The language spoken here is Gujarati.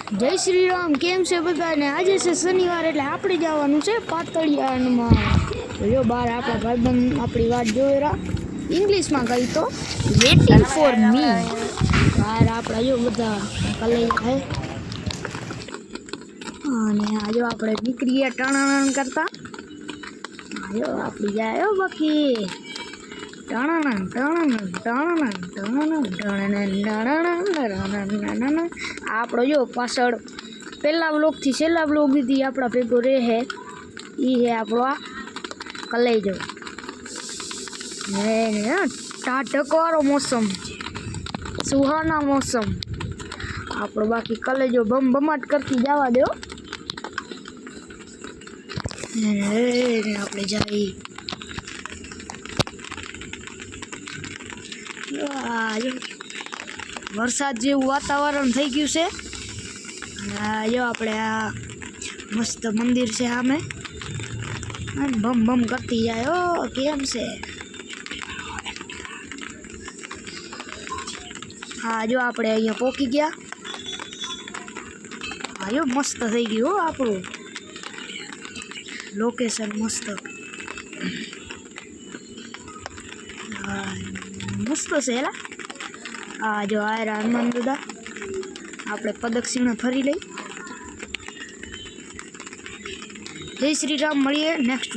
જય શ્રી રામ. કેમ છે બધાને? આજે છે શનિવાર એટલે આપણે જવાનું છે પાતળિયામાં. જો બાર આપણા ભાઈબંધ આપણી વાત જોઈ રહ્યા. ઇંગ્લિશમાં કહી તો વેટિંગ ફોર મી. બહાર આપણા જો બધા કલેજ છે અને આ જો આપણે નીકળીએ ટણાણ કરતા. જો આપણી જાય બાકી આપણો જો પાછળ પહેલા બ્લોગથી છેલ્લા બ્લોગ સુધી આપણા ભેગો રહે એ હે આપણો આ કલેજો. ટાઢકવાળો મોસમ, સુહાના મોસમ. આપણો બાકી કલેજો બમાટ કરતી જવા દો. આપણે જઈએ વરસાદ જેવું વાતાવરણ થઈ ગયું છે. જો આપણે આ મસ્ત મંદિર છે સામે, બમ કરતી જાય. ઓ કેમ છે? હા જો આપણે અહીંયા પહોંચી ગયા. હા જો મસ્ત થઈ ગયું હો આપણું લોકેશન, મસ્ત. મસ્ત છે એલા. હા જો આયરા હનુમાન દાદા. આપણે પ્રદક્ષિણા ફરી લઈ. જય શ્રી રામ. મળીએ નેક્સ્ટ.